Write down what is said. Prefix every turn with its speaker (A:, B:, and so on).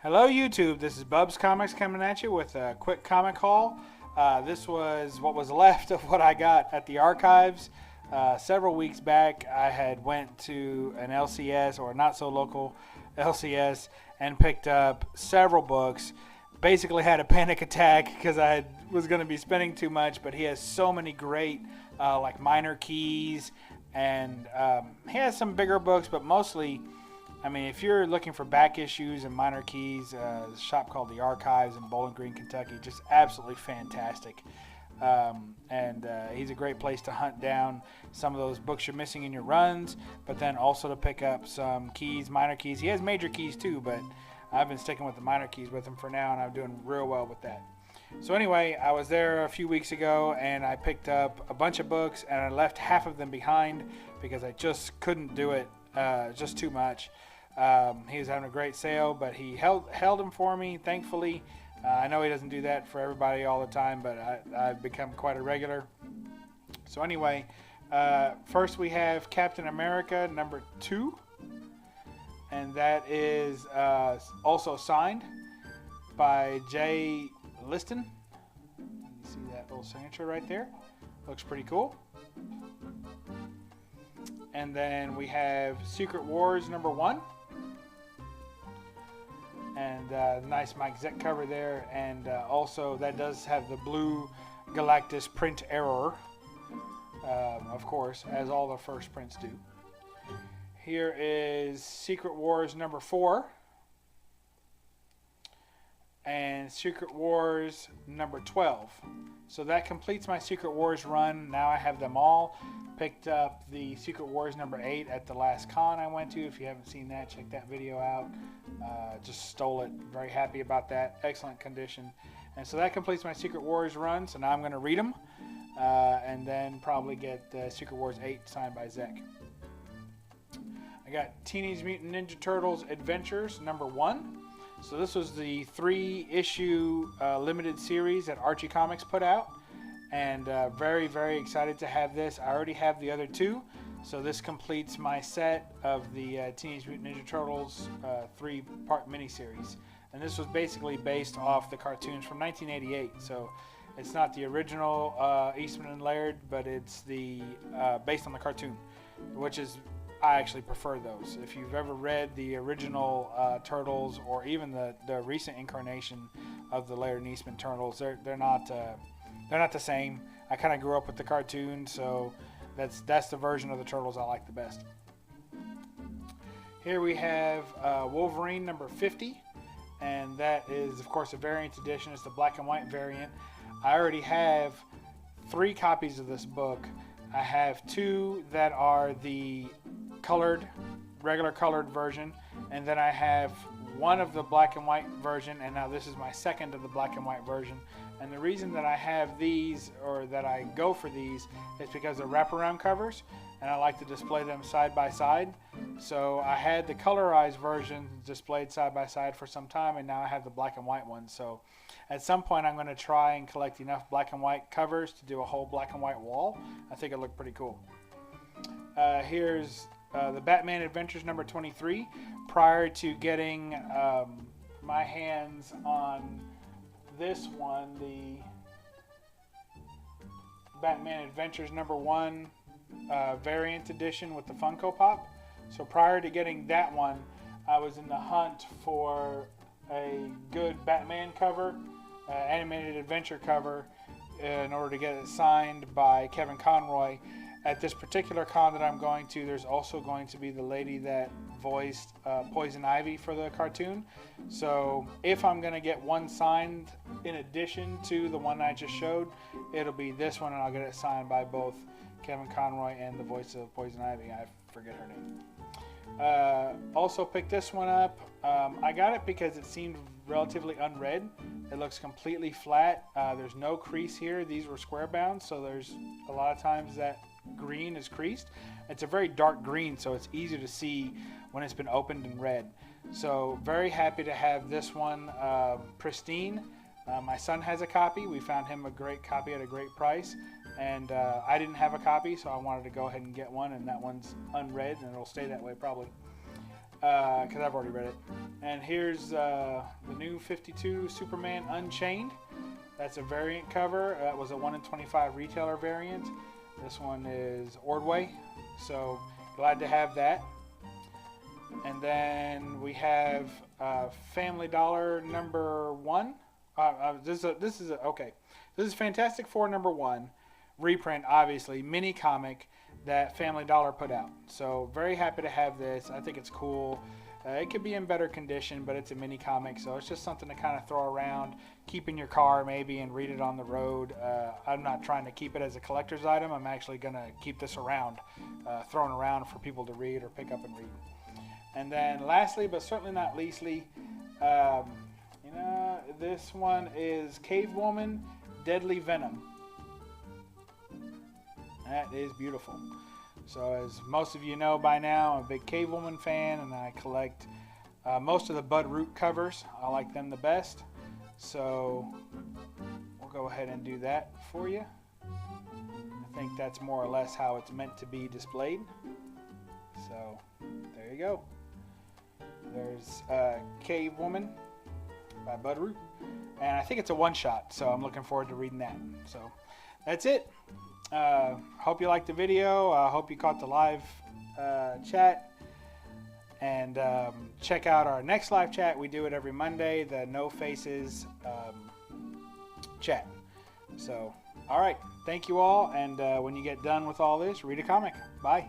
A: Hello YouTube, this is BUB'S Comics coming at you with a quick comic haul. This was what was left of what I got at the archives. Several weeks back I had went to an LCS, or not so local LCS, and picked up several books. Basically had a panic attack because I was going to be spending too much, but he has so many great like minor keys, and he has some bigger books, but mostly, I mean, if you're looking for back issues and minor keys, a shop called The Archives in Bowling Green, Kentucky, just absolutely fantastic. He's a great place to hunt down some of those books you're missing in your runs, but then also to pick up some keys, minor keys. He has major keys too, but I've been sticking with the minor keys with him for now, and I'm doing real well with that. So anyway, I was there a few weeks ago, and I picked up a bunch of books, and I left half of them behind because I just couldn't do it, just too much. He was having a great sale, but he held them for me, thankfully. I know he doesn't do that for everybody all the time, but I've become quite a regular. So anyway, first we have Captain America #2, and that is also signed by Jay Liston. You see that little signature right there? Looks pretty cool. And then we have Secret Wars #1. And nice Mike Zeck cover there, and also that does have the blue Galactus print error, of course, as all the first prints do. Here is Secret Wars #4 and Secret Wars #12. So that completes my Secret Wars run. Now I have them all. Picked up the Secret Wars #8 at the last con I went to. If you haven't seen that, check that video out. Just stole it. Very happy about that. Excellent condition. And so that completes my Secret Wars run. So now I'm going to read them and then probably get Secret Wars 8 signed by Zeck. I got Teenage Mutant Ninja Turtles Adventures #1. So this was the 3-issue limited series that Archie Comics put out. And very, very excited to have this. I already have the other 2, so this completes my set of the Teenage Mutant Ninja Turtles 3-part miniseries. And this was basically based off the cartoons from 1988, so it's not the original Eastman and Laird, but it's the based on the cartoon, which is, I actually prefer those. If you've ever read the original Turtles, or even the recent incarnation of the Laird and Eastman Turtles, they're not the same. I kind of grew up with the cartoon, so that's the version of the Turtles I like the best. Here we have Wolverine #50, and that is, of course, a variant edition. It's the black and white variant. I already have 3 copies of this book. I have 2 that are the regular colored version, and then I have 1 of the black and white version, and now this is my 2nd of the black and white version. And the reason that I have these, or that I go for these, is because they're wraparound covers, and I like to display them side by side. So I had the colorized version displayed side by side for some time, and now I have the black and white one. So at some point I'm going to try and collect enough black and white covers to do a whole black and white wall. I think it'll look pretty cool. Here's the Batman Adventures #23. Prior to getting my hands on this one, the Batman Adventures #1 variant edition with the Funko Pop. So prior to getting that one, I was in the hunt for a good Batman cover, animated adventure cover, in order to get it signed by Kevin Conroy. At this particular con that I'm going to, there's also going to be the lady that voiced Poison Ivy for the cartoon. So if I'm going to get one signed in addition to the one I just showed, it'll be this one, and I'll get it signed by both Kevin Conroy and the voice of Poison Ivy. I forget her name. Also picked this one up. I got it because it seemed relatively unread. It looks completely flat. There's no crease here. These were square bound, so there's a lot of times that green is creased. It's a very dark green, so it's easy to see when it's been opened and read. So very happy to have this one pristine. My son has a copy. We found him a great copy at a great price. And I didn't have a copy, so I wanted to go ahead and get one, and that one's unread, and it'll stay that way probably, because I've already read it. And here's the new 52 Superman Unchained. That's a variant cover. That was a 1 in 25 retailer variant. This one is Ordway, so glad to have that. And then we have Family Dollar #1. This is Fantastic Four #1 reprint, obviously mini comic that Family Dollar put out. So very happy to have this. I think it's cool. It could be in better condition, but it's a mini comic, so it's just something to kind of throw around, keep in your car maybe, and read it on the road. I'm not trying to keep it as a collector's item. I'm actually going to keep this around, thrown around for people to read or pick up and read. And then lastly, but certainly not leastly, this one is Cave Woman Deadly Venom. That is beautiful. So as most of you know by now, I'm a big Cave Woman fan, and I collect most of the Bud Root covers. I like them the best. So we'll go ahead and do that for you. I think that's more or less how it's meant to be displayed. So there you go. There's Cave Woman by Bud Root. And I think it's a one-shot, so I'm looking forward to reading that. So that's it. Hope you liked the video. Hope you caught the live chat. And check out our next live chat. We do it every Monday, the No Faces chat. So, all right. Thank you all. And when you get done with all this, read a comic. Bye.